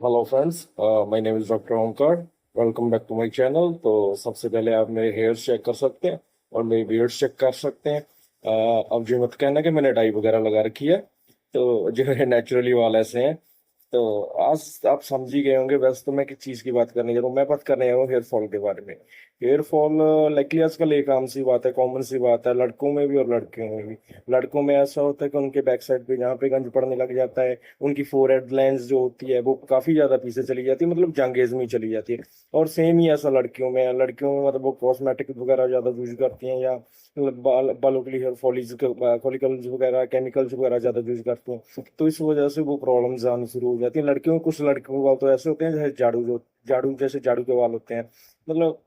Hello friends, my name is doctor Omkar. Welcome back to my channel. तो सबसे पहले आप मेरे हेयर्स चेक कर सकते हैं और मेरी बियर्ड्स चेक कर सकते हैं। अब जो मत कहना कि मैंने डाई वगैरह लगा रखी है, तो जो है नेचुरली वाल ऐसे हैं। तो आज आप समझ ही गए होंगे। वैसे तो मैं किस चीज़ की बात करने जा रहा हूँ, मैं बात करने आया हूँ हेयर फॉल के बारे में। हेयर फॉल लाइकली आजकल एक आम सी बात है, कॉमन सी बात है, लड़कों में भी और लड़कियों में भी। लड़कों में ऐसा होता है कि उनके बैक साइड पे जहाँ पे गंज पड़ने लग जाता है, उनकी फोरहेड लाइंस जो होती है वो काफी ज्यादा पीछे चली जाती है, मतलब जंगेज में चली जाती है। और सेम ही ऐसा लड़कियों में है। लड़कियों में मतलब वो कॉस्मेटिक वगैरह ज्यादा यूज करती हैं, या बालों के लिए हेयर फॉलिकल्स वगैरह, केमिकल्स वगैरह ज्यादा यूज करती हैं, तो इस वजह से वो प्रॉब्लम्स आनी शुरू हो जाती है लड़कियों में। कुछ लड़कियों के बाल तो ऐसे होते हैं जैसे झाड़ू जैसे झाड़ू के बाल होते हैं, मतलब।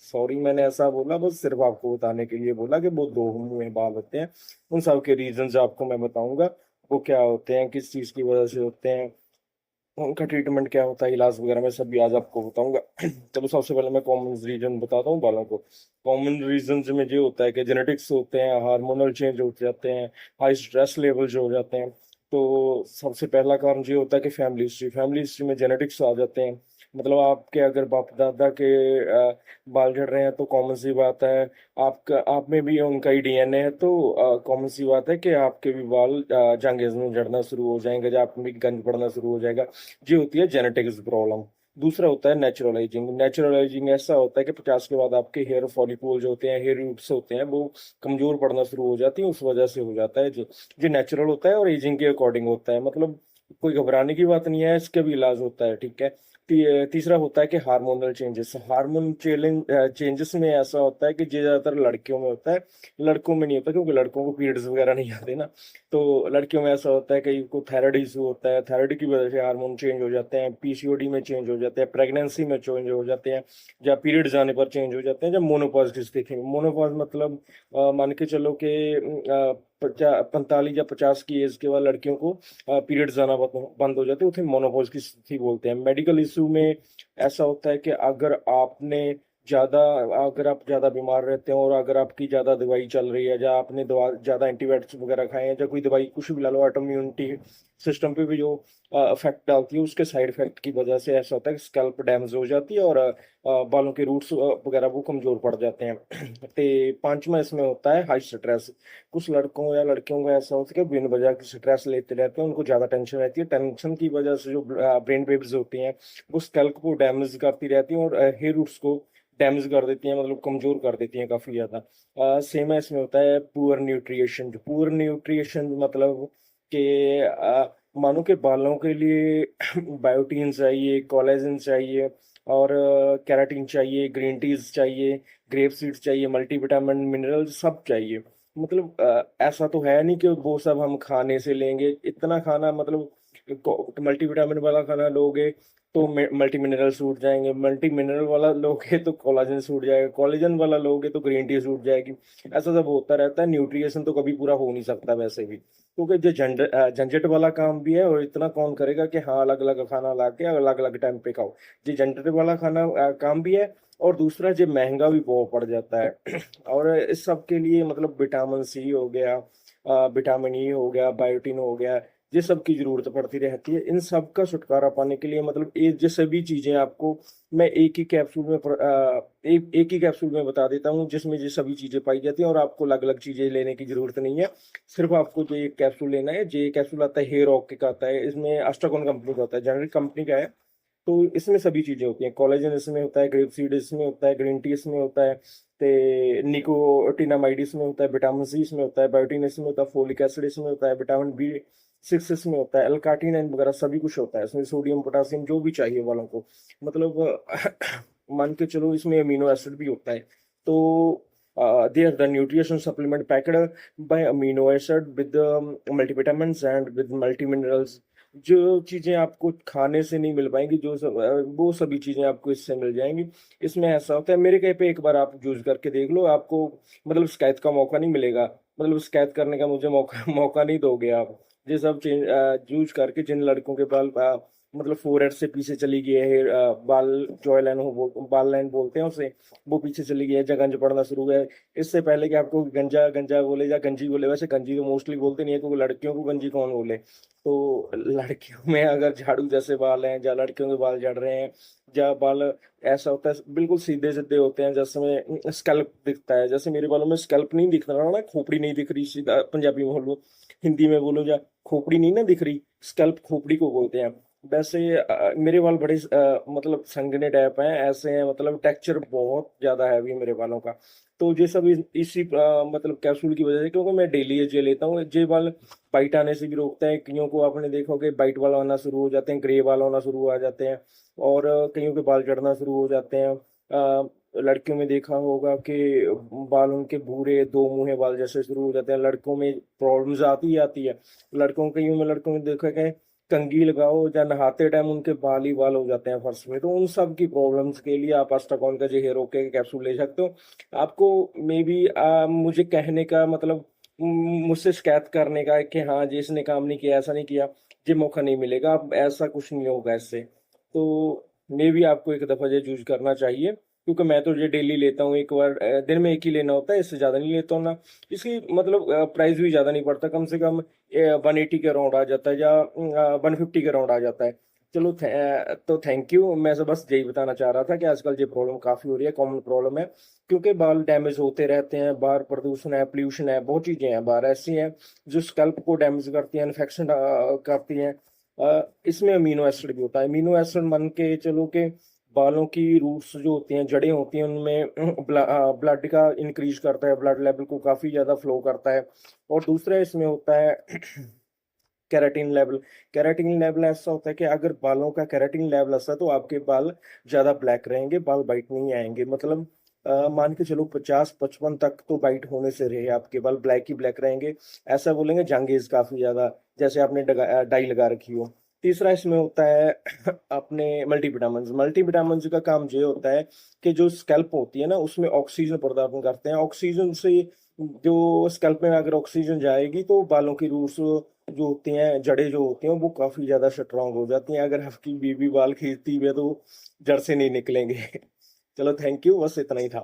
सॉरी, मैंने ऐसा बोला बस सिर्फ आपको बताने के लिए बोला कि वो दो मुंह में बाल होते हैं। उन सब के रीजंस आपको मैं बताऊंगा, वो क्या होते हैं, किस चीज की वजह से होते हैं, उनका ट्रीटमेंट क्या होता है, इलाज वगैरह मैं सब भी आज आपको बताऊंगा। चलो सबसे पहले मैं कॉमन रीजन बताता हूँ बालों को। कॉमन रीजन में ये होता है कि जेनेटिक्स होते हैं, हार्मोनल चेंज हो जाते हैं, हाई स्ट्रेस लेवल जो हो जाते हैं। तो सबसे पहला कारण ये होता है कि फैमिली हिस्ट्री में जेनेटिक्स आ जाते हैं। मतलब आपके अगर बाप दादा के बाल झड़ रहे हैं तो कॉमन सी बात है, आपका आप में भी उनका ही डीएनए है, तो कॉमन सी बात है कि आपके भी बाल जंगेज में झड़ना शुरू हो जाएंगे, जब आप में भी गंज पड़ना शुरू हो जाएगा। ये होती है जेनेटिक्स प्रॉब्लम। दूसरा होता है नेचुरल एजिंग। नेचुरल एजिंग ऐसा होता है कि 50 के बाद आपके हेयर फॉलिकल जो होते हैं, हेयर रूट्स होते हैं, वो कमजोर पड़ना शुरू हो जाती है, उस वजह से हो जाता है। जो नेचुरल होता है और एजिंग के अकॉर्डिंग होता है, मतलब कोई घबराने की बात नहीं है, इसका भी इलाज होता है, ठीक है। तीसरा होता है कि हार्मोनल चेंजेस। हार्मोन चेंजेस में ऐसा होता है कि ये ज्यादातर लड़कियों में होता है, लड़कों में नहीं होता, क्योंकि लड़कों को पीरियड्स वगैरह नहीं आते ना। तो लड़कियों में ऐसा होता है कि को थायराइड इशू होता है, थायराइड की वजह से हार्मोन चेंज हो जाते हैं, पीसीओडी में चेंज हो जाते हैं, प्रेगनेंसी में चेंज हो जाते हैं, या पीरियड्स आने पर चेंज हो जाते हैं, जब मोनोपॉज की स्थिति में। मोनोपॉज मतलब मान के चलो कि 45 या 50 की एज के बाद लड़कियों को पीरियड्स आना बंद हो जाते हैं, उसे मोनोपॉज की स्थिति बोलते हैं। मेडिकल इशू में ऐसा होता है कि ज्यादा अगर आप ज्यादा बीमार रहते हैं, और अगर आपकी ज्यादा दवाई चल रही है, या आपने दवा ज्यादा एंटीबायोटिक्स वगैरह खाए हैं, या कोई दवाई कुछ भी ला लो, ऑटो इम्यूनिटी सिस्टम पे भी जो इफेक्ट डालती है, उसके साइड इफेक्ट की वजह से ऐसा होता है कि स्कैल्प डैमेज हो जाती है, और बालों के रूट्स वगैरह वो कमजोर पड़ जाते हैं। ते पांचवा इसमें होता है हाई स्ट्रेस। कुछ लड़कों या लड़कियों को ऐसा होता है कि बिन वजह की स्ट्रेस लेते रहते हैं, उनको ज्यादा टेंशन रहती है। टेंशन की वजह से जो ब्रेन वेव्स होती हैं, वो स्कैल्प को डैमेज करती रहती हैं, और हेयर रूट्स को डैमेज कर देती हैं, मतलब कमजोर कर देती हैं काफी ज्यादा। सेम है इसमें होता है पुअर न्यूट्रिशन। पुअर न्यूट्रिशन मतलब कि मानो के बालों के लिए बायोटीन चाहिए, कोलेजन चाहिए, और कैराटीन चाहिए, ग्रीन टीज चाहिए, ग्रेप सीड्स चाहिए, मल्टीविटामिन मिनरल सब चाहिए। मतलब ऐसा तो है नहीं कि वो सब हम खाने से लेंगे, इतना खाना मतलब मल्टीविटामिन वाला खाना लोगे तो मल्टी मिनरल सूट जाएंगे, मल्टी मिनरल वाला लोगे तो कोलाजन सूट जाएगा, कोलेजन वाला लोगे तो ग्रीन टी सूट जाएगी। ऐसा सब होता रहता है। न्यूट्रिशन तो कभी पूरा हो नहीं सकता वैसे भी, क्योंकि जो झंझट वाला काम भी है, और इतना कौन करेगा कि हाँ अलग अलग खाना ला के अलग अलग टाइम पे खाओ। ये झंझट वाला खाना काम भी है, और दूसरा ये महंगा भी बहुत पड़ जाता है। और इस सब के लिए मतलब विटामिन सी हो गया, विटामिन ई हो गया, बायोटिन हो गया, ये सब की जरूरत पड़ती रहती है। इन सब का छुटकारा पाने के लिए मतलब ये सभी चीजें आपको मैं एक ही कैप्सूल में बता देता हूँ, जिसमें ये सभी चीजें पाई जाती हैं, और आपको अलग अलग चीजें लेने की जरूरत नहीं है। सिर्फ आपको जो एक कैप्सूल लेना है, जो ये कैप्सूल आता है हेयर ऑक का आता है, इसमें अस्ट्राकॉन कंपनी का होता है, जेनरिक कंपनी का है। तो इसमें सभी चीजें होती हैं, कोलेजन इसमें होता है, ग्रेप सीड इसमें होता है, ग्रीन टी इसमें होता है, ते निकोटिनामाइड इसमें होता है, विटामिन सी इसमें होता है, बायोटिन इसमें होता है, फोलिक एसिड इसमें होता है, विटामिन बी सिक्स इसमें होता है, एल कार्टिनाइन वगैरह सभी कुछ होता है इसमें, सोडियम पोटासियम जो भी चाहिए वालों को, मतलब मान के चलो इसमें अमीनो एसिड भी होता है। तो they are the nutrition supplement packed by amino acid with multivitamins and with multiminerals। जो चीजें आपको खाने से नहीं मिल पाएंगी, वो सभी चीजें आपको इससे मिल जाएंगी। इसमें ऐसा होता है, मेरे कहे पे एक बार आप यूज करके देख लो, आपको मतलब शिकायत का मौका नहीं मिलेगा, मतलब शिकायत करने का मुझे मौका मौका नहीं दोगे आप। ये सब यूज करके जिन लड़कों के बाल मतलब फोरहेड से पीछे चली गई है, बाल जॉय लाइन बाल लाइन बोलते हैं उसे, वो पीछे चली गई है, गंज पड़ना शुरू हुआ है। इससे पहले कि आपको गंजा गंजा बोले या गंजी बोले, वैसे गंजी तो मोस्टली बोलते नहीं है, क्योंकि लड़कियों को गंजी कौन बोले। तो लड़कियों में अगर झाड़ू जैसे बाल हैं, या लड़कियों के बाल झड़ रहे हैं, या बाल ऐसा होता है बिल्कुल सीधे सीधे होते हैं, जैसे स्कैल्प दिखता है, जैसे मेरे बालों में स्कैल्प नहीं दिख रहा ना, खोपड़ी नहीं दिख रही, सीधा पंजाबी में बोलो, हिंदी में बोलो, या खोपड़ी नहीं ना दिख रही, स्कैल्प खोपड़ी को बोलते हैं। वैसे मेरे बाल बड़े मतलब संघने टाइप हैं, ऐसे हैं, मतलब टेक्सचर बहुत ज्यादा हैवी है मेरे बालों का। तो ये सब इसी मतलब कैप्सूल की वजह से, क्योंकि मैं डेली ये लेता हूँ, ये बाल बाइट आने से भी रोकता है। कईयों को आपने देखा होगा बाइट वाला होना शुरू हो जाते हैं, ग्रे वाला होना शुरू हो जाते हैं, और कईयों के बाल झड़ना शुरू हो जाते हैं। लड़कियों में देखा होगा कि बाल उनके भूरे दो मुंहे बाल जैसे शुरू हो जाते हैं, लड़कों में प्रॉब्लम्स आती ही आती है। कईयों में लड़कों में देखा गया कंघी लगाओ या नहाते टाइम उनके बाल ही बाल हो जाते हैं फर्श में। तो उन सब की प्रॉब्लम्स के लिए आप अस्टाकॉन का जो हेयर ओके कैप्सूल ले सकते हो। आपको मे बी मुझे कहने का मतलब मुझसे शिकायत करने का है कि हाँ जी इसने काम नहीं किया, ऐसा नहीं किया, ये मौका नहीं मिलेगा, अब ऐसा कुछ नहीं होगा इससे। तो मे बी आपको एक दफ़ा ये यूज करना चाहिए, क्योंकि मैं तो ये डेली लेता हूँ, एक बार दिन में एक ही लेना होता है, इससे ज़्यादा नहीं लेता हूँ ना। इसकी मतलब प्राइस भी ज़्यादा नहीं पड़ता, कम से कम 180 के अराउंड आ जाता है, या 150 के अराउंड आ जाता है। चलो तो थैंक यू। मैं तो बस यही बताना चाह रहा था कि आजकल ये प्रॉब्लम काफ़ी हो रही है, कॉमन प्रॉब्लम है, क्योंकि बाल डैमेज होते रहते हैं, बाहर प्रदूषण है, पोल्यूशन है, बहुत चीज़ें हैं बाहर ऐसी हैं जो स्कल्प को डैमेज करती हैं, इन्फेक्शन करती हैं। इसमें अमीनो एसिड भी होता है। अमीनो एसिड मान के चलो कि बालों की रूट्स जो होती हैं, जड़ें होती हैं, उनमें ब्लड का इंक्रीज करता है, ब्लड लेवल को काफ़ी ज़्यादा फ्लो करता है। और दूसरा इसमें होता है कैराटिन लेवल। कैराटिन लेवल ऐसा होता है कि अगर बालों का कैराटिन लेवल ऐसा, तो आपके बाल ज़्यादा ब्लैक रहेंगे, बाल वाइट नहीं आएंगे। मतलब मान के चलो 50-55 तक तो वाइट होने से रहे, आपके बाल ब्लैक ही ब्लैक रहेंगे। ऐसा बोलेंगे जंगेज काफ़ी ज़्यादा, जैसे आपने डाई लगा रखी हो। तीसरा इसमें होता है अपने मल्टीविटामिन। मल्टीविटामिन का काम ये होता है कि जो स्कैल्प होती है ना, उसमें ऑक्सीजन प्रदान करते हैं। ऑक्सीजन से जो स्कैल्प में अगर ऑक्सीजन जाएगी, तो बालों की रूट्स जो होती हैं, जड़ें जो होती हैं, वो काफ़ी ज़्यादा स्ट्रांग हो जाती हैं। अगर आपकी बीबी बाल खींचती है तो जड़ से नहीं निकलेंगे। चलो थैंक यू, बस इतना ही था।